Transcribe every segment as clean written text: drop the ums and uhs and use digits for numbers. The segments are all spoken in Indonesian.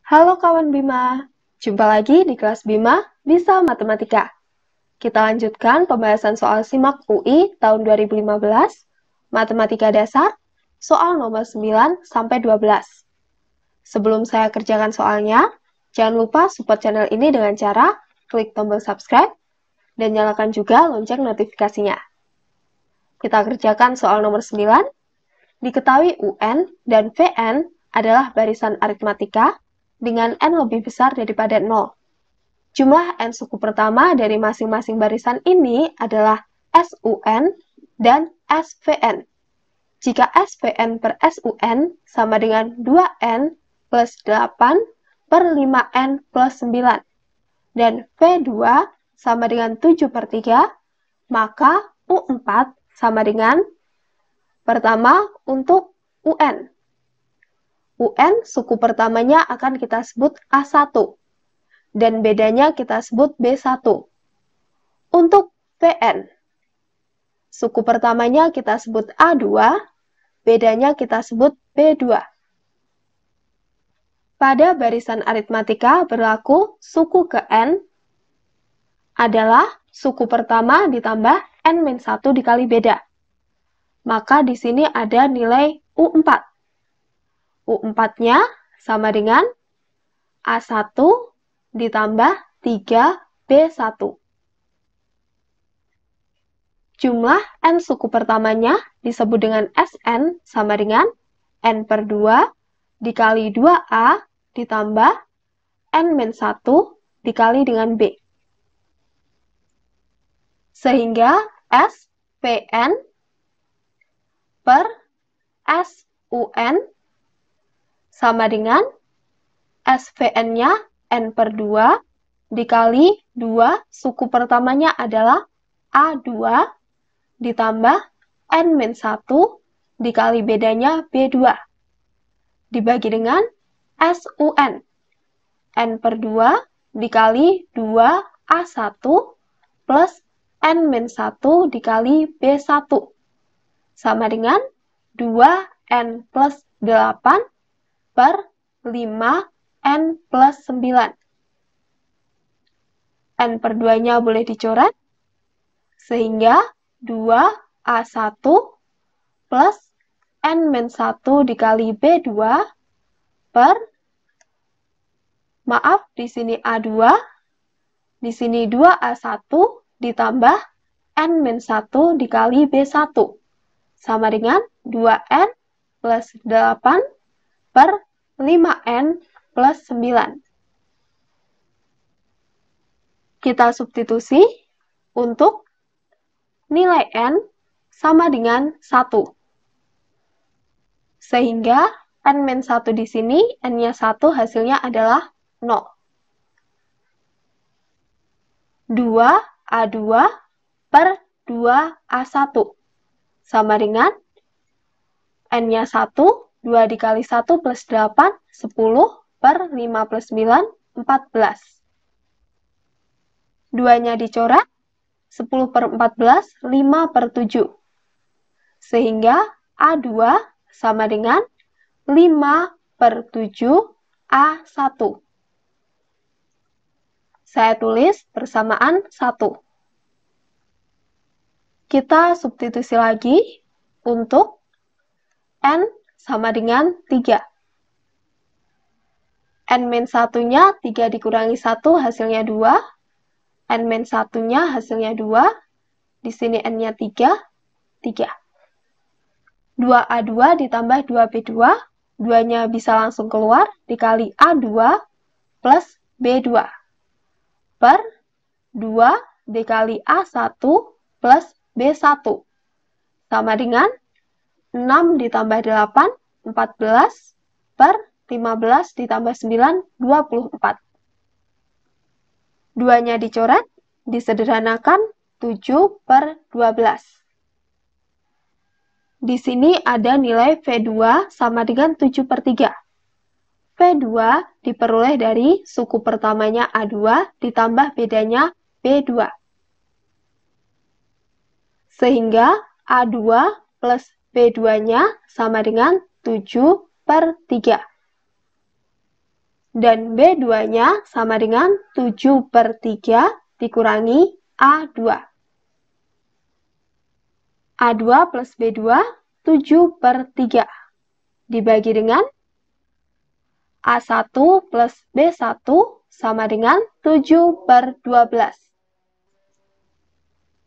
Halo kawan Bima, jumpa lagi di kelas Bima Bisa Matematika. Kita lanjutkan pembahasan soal SIMAK UI tahun 2015, Matematika Dasar, soal nomor 9 sampai 12. Sebelum saya kerjakan soalnya, jangan lupa support channel ini dengan cara klik tombol subscribe dan nyalakan juga lonceng notifikasinya. Kita kerjakan soal nomor 9. Diketahui UN dan VN adalah barisan aritmatika dengan N lebih besar daripada 0. Jumlah N suku pertama dari masing-masing barisan ini adalah SUN dan SVN. Jika SVN per SUN sama dengan 2N plus 8 per 5N plus 9, dan V2 sama dengan 7 per 3, maka U4 sama dengan pertama untuk UN. UN suku pertamanya akan kita sebut A1, dan bedanya kita sebut B1. Untuk VN, suku pertamanya kita sebut A2, bedanya kita sebut B2. Pada barisan aritmatika berlaku suku ke N adalah suku pertama ditambah N-1 dikali beda. Maka di sini ada nilai U4. U4-nya sama dengan A1 ditambah 3B1. Jumlah N suku pertamanya disebut dengan Sn sama dengan N per 2 dikali 2A ditambah N-1 dikali dengan B. Sehingga SPN per SUN sama dengan SVN-nya N per 2 dikali 2 suku pertamanya adalah A2 ditambah N-1 dikali bedanya B2 dibagi dengan SUN N per 2 dikali 2A1 plus N-1 dikali B1 sama dengan 2N plus 8 per 5N plus 9. N per 2-nya boleh dicoret, sehingga 2A1 plus N-1 dikali B2 per, maaf, di sini A2, di sini 2A1 ditambah N-1 dikali B1, sama dengan 2N plus 8 per 5N plus 9. Kita substitusi untuk nilai N sama dengan 1. Sehingga N-1 di sini, N-nya 1 hasilnya adalah 0. 2A2 per 2A1 sama dengan N-nya 1, 2 dikali 1 plus 8, 10 per 5 plus 9, 14. 2-nya dicoret, 10 per 14, 5 per 7. Sehingga A2 sama dengan 5 per 7 A1. Saya tulis persamaan 1. Kita substitusi lagi untuk N sama dengan 3. N-1-nya 3 dikurangi 1 hasilnya 2. N-1-nya hasilnya 2. Di sini N-nya 3. 3. 2A2 ditambah 2B2. 2-nya bisa langsung keluar dikali A2 plus B2 per 2 dikali A1 plus B1 sama dengan 6 ditambah 8, 14 per 15 ditambah 9, 24. 2-nya dicoret, disederhanakan 7 per 12. Di sini ada nilai V2 sama dengan 7 per 3. V2 diperoleh dari suku pertamanya A2 ditambah bedanya B2. Sehingga A2 plus B2-nya sama dengan 7 per 3. Dan B2-nya sama dengan 7/3 dikurangi A2. A2 plus B2, 7/3. Dibagi dengan A1 plus B1 sama dengan 7/12.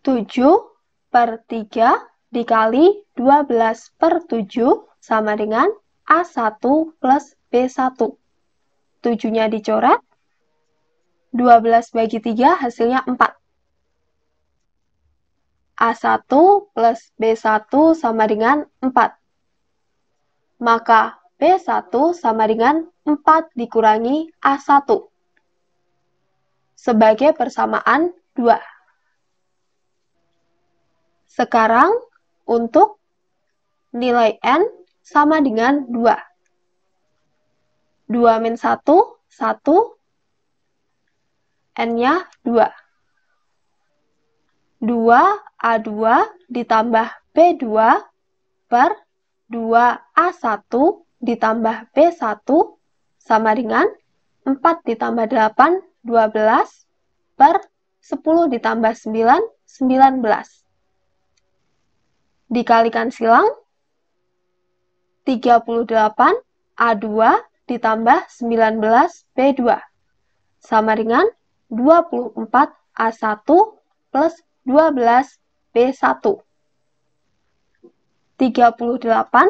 7/3 dikali 12/7 sama dengan A1 plus B1. 7-nya dicoret, 12 bagi 3 hasilnya 4. A1 plus B1 sama dengan 4. Maka B1 sama dengan 4 dikurangi A1. Sebagai persamaan 2. Sekarang, untuk nilai N sama dengan 2. 2 min 1, 1. N-nya 2. 2A2 ditambah B2 per 2A1 ditambah B1 sama dengan 4 ditambah 8, 12 per 10 ditambah 9, 19. Dikalikan silang, 38A2 ditambah 19B2 sama dengan 24A1 plus 12B1. 38,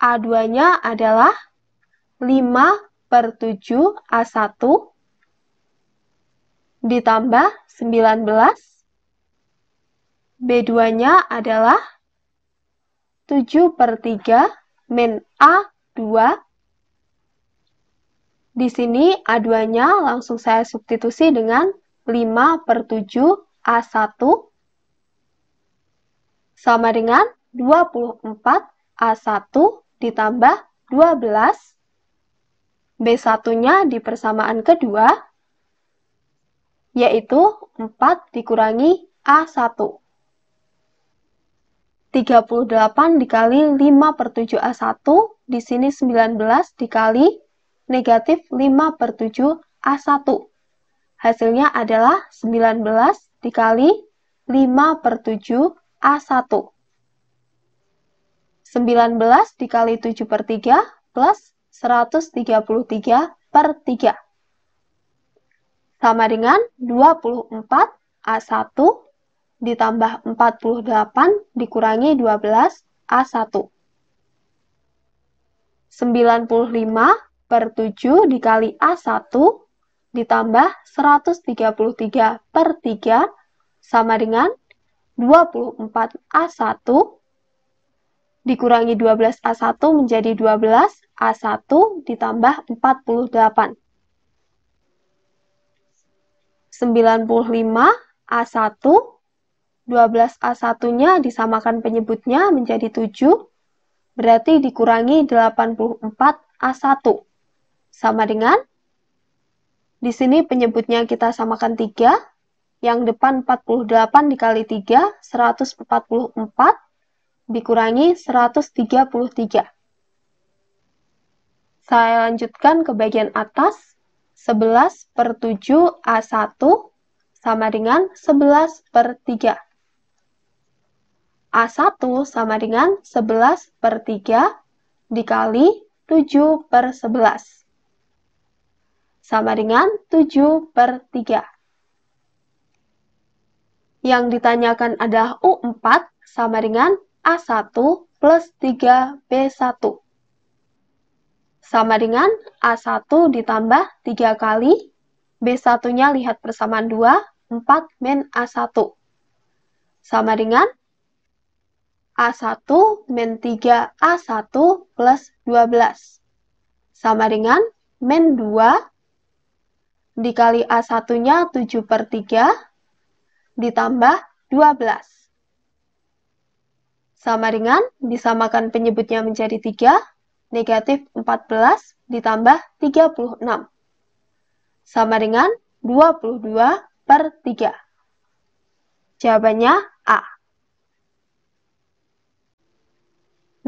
A2-nya adalah 5/7A1 ditambah 19, B2-nya adalah 7/3 min A2. Di sini A2-nya langsung saya substitusi dengan 5/7A1 sama dengan 24A1 ditambah 12. B1-nya di persamaan kedua, yaitu 4 dikurangi A1. 38 dikali 5/7A1, di sini 19 dikali negatif 5/7A1. Hasilnya adalah 19 dikali 5/7A1. 19 dikali 7/3 plus 133/3 sama dengan 24A1 ditambah 48 dikurangi 12A1. 95/7 dikali A1 ditambah 133/3 sama dengan 24A1 dikurangi 12A1 menjadi 12A1 ditambah 48. 95A1, 12A1-nya disamakan penyebutnya menjadi 7, berarti dikurangi 84A1. Sama dengan, di sini penyebutnya kita samakan 3, yang depan 48 dikali 3, 144, dikurangi 133. Saya lanjutkan ke bagian atas, 11/7A1 sama dengan 11/3. A1 sama dengan 11/3 dikali 7/11. Sama dengan 7/3. Yang ditanyakan adalah U4 sama dengan A1 plus 3B1. Sama dengan A1 ditambah 3 kali, B1-nya lihat persamaan 2, 4 min A1. Sama dengan A1 min 3A1 plus 12. Sama dengan min 2 dikali A1-nya 7/3 ditambah 12. Sama dengan disamakan penyebutnya menjadi 3, negatif 14 ditambah 36. Sama dengan 22/3. Jawabannya A.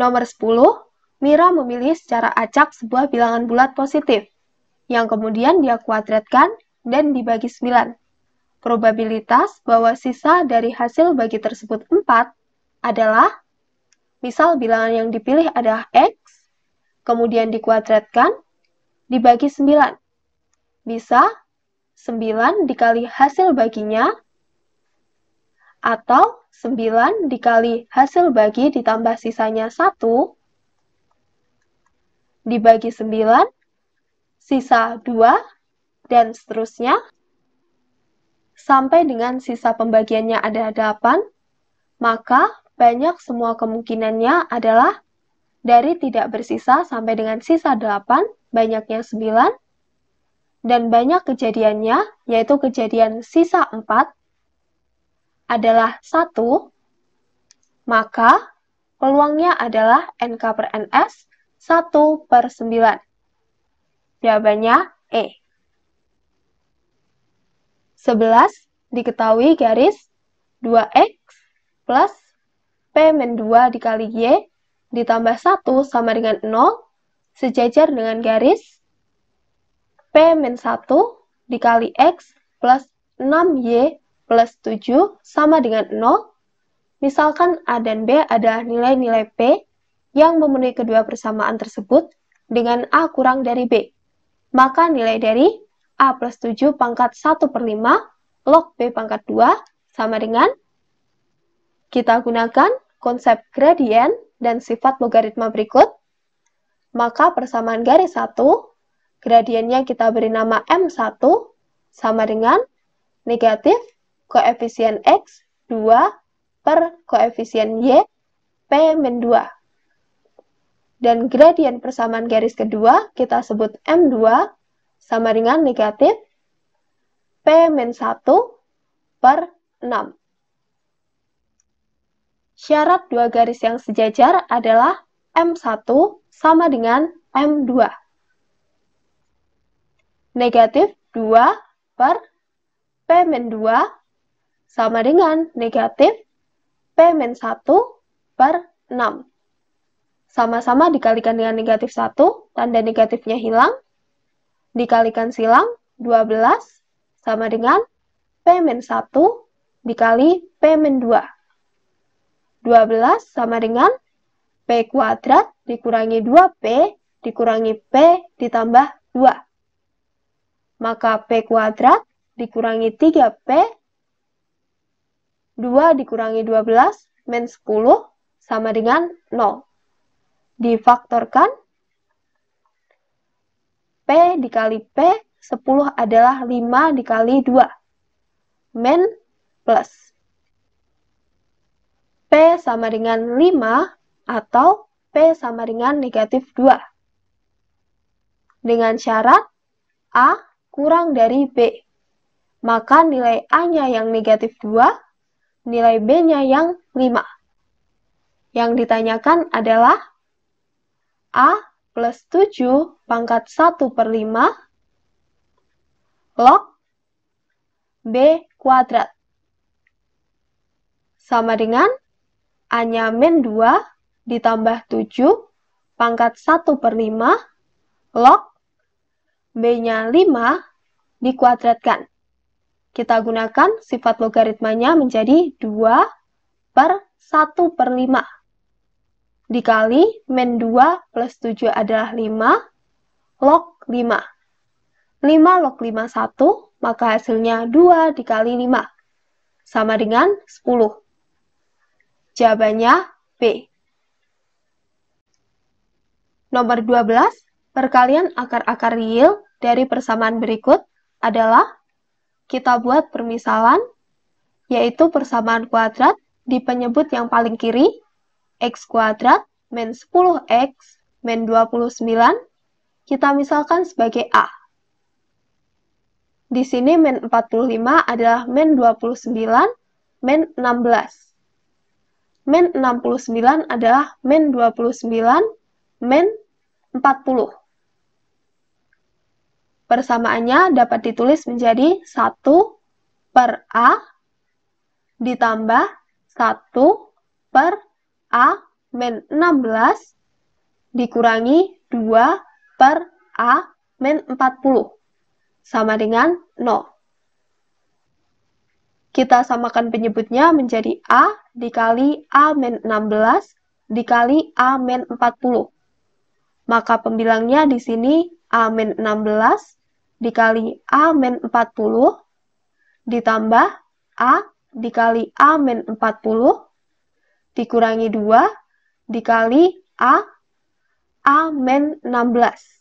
Nomor 10, Mira memilih secara acak sebuah bilangan bulat positif, yang kemudian dia kuadratkan dan dibagi 9. Probabilitas bahwa sisa dari hasil bagi tersebut 4 adalah, misal bilangan yang dipilih adalah X, kemudian dikuadratkan, dibagi 9. Bisa 9 dikali hasil baginya, atau 9 dikali hasil bagi ditambah sisanya 1, dibagi 9, sisa 2, dan seterusnya, sampai dengan sisa pembagiannya ada 8, maka banyak semua kemungkinannya adalah dari tidak bersisa sampai dengan sisa 8, banyaknya 9, dan banyak kejadiannya, yaitu kejadian sisa 4, adalah 1, maka peluangnya adalah NK per NS 1/9. Jawabannya E. 11 diketahui garis 2X plus P-2 dikali Y ditambah 1 sama dengan 0 sejajar dengan garis P-1 dikali X plus 6Y plus 7 sama dengan 0. Misalkan A dan B adalah nilai-nilai P yang memenuhi kedua persamaan tersebut dengan A kurang dari B. Maka nilai dari A plus 7 pangkat 1/5 log B pangkat 2 sama dengan, kita gunakan konsep gradien dan sifat logaritma berikut. Maka persamaan garis 1, gradiennya kita beri nama M1 sama dengan negatif koefisien X 2 per koefisien Y P-2. Dan gradien persamaan garis kedua kita sebut M2 sama dengan negatif P-1 per 6. Syarat dua garis yang sejajar adalah M1 sama dengan M2. Negatif 2 per P-2 sama dengan negatif P-1 per 6. Sama-sama dikalikan dengan negatif 1, tanda negatifnya hilang. Dikalikan silang, 12 sama dengan P-1 dikali P-2. 12 sama dengan P kuadrat dikurangi 2P dikurangi P ditambah 2. Maka P kuadrat dikurangi 3P, 2 dikurangi 12, min 10, sama dengan 0. Difaktorkan, P dikali P, 10 adalah 5 dikali 2, min plus. P sama dengan 5 atau P sama dengan negatif 2. Dengan syarat A kurang dari B. Maka nilai A-nya yang negatif 2, nilai B-nya yang 5. Yang ditanyakan adalah A plus 7 pangkat 1/5 log B kuadrat. Sama dengan A-nya min 2 ditambah 7 pangkat 1/5 log B-nya 5 dikuadratkan. Kita gunakan sifat logaritmanya menjadi 2/1/5. Dikali min 2 plus 7 adalah 5 log 5. 5 log 5 1, maka hasilnya 2 dikali 5. Sama dengan 10. Jawabannya B. Nomor 12, perkalian akar-akar real dari persamaan berikut adalah, kita buat permisalan, yaitu persamaan kuadrat di penyebut yang paling kiri, X kuadrat min 10X min 29, kita misalkan sebagai A. Di sini min 45 adalah min 29 min 16. Min 69 adalah min 29 min 40. Persamaannya dapat ditulis menjadi 1 per A ditambah 1 per A min 16 dikurangi 2 per A min 40 sama dengan 0. Kita samakan penyebutnya menjadi A dikali A min 16 dikali A min 40. Maka pembilangnya di sini A min 16 dikali A min 40 ditambah A dikali A min 40 dikurangi 2 dikali A min 16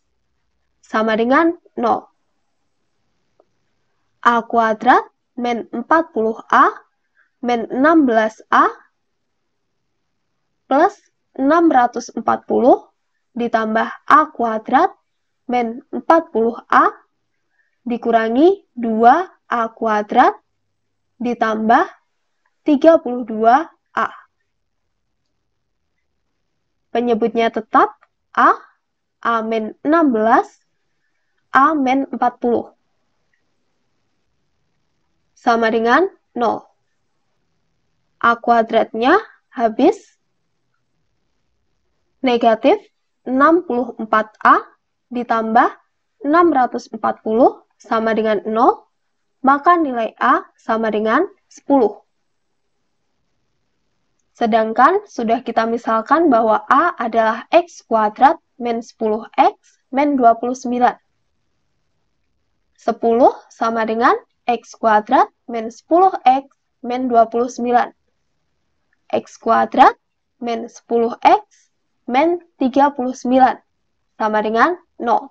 sama dengan 0. A kuadrat min 40A min 16A plus 640 ditambah A kuadrat min 40A dikurangi 2A kuadrat ditambah 32A. Penyebutnya tetap A min 16, A min 40. Sama dengan 0. A kuadratnya habis negatif 64A ditambah 640 sama dengan 0, maka nilai A sama dengan 10. Sedangkan sudah kita misalkan bahwa A adalah X kuadrat min 10X min 29. 10 sama dengan X kuadrat min 10X min 29. X kuadrat min 10X min 39 sama dengan 0.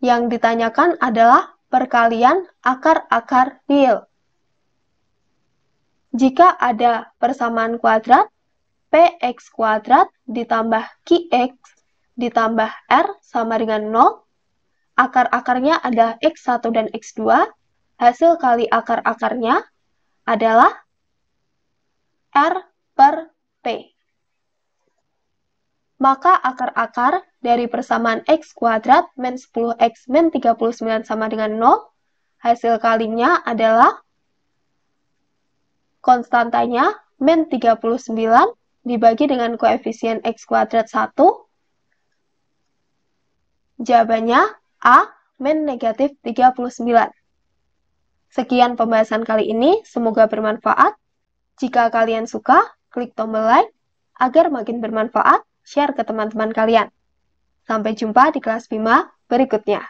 Yang ditanyakan adalah perkalian akar-akar real. Jika ada persamaan kuadrat, Px kuadrat ditambah Qx ditambah R sama dengan 0, akar-akarnya ada X1 dan X2, hasil kali akar-akarnya adalah R per P. Maka akar-akar dari persamaan X kuadrat min 10X min 39 sama dengan 0, hasil kalinya adalah konstantanya min 39 dibagi dengan koefisien X kuadrat 1, jawabannya A min negatif 39. Sekian pembahasan kali ini, semoga bermanfaat. Jika kalian suka, klik tombol like agar makin bermanfaat, share ke teman-teman kalian. Sampai jumpa di kelas BIMA berikutnya.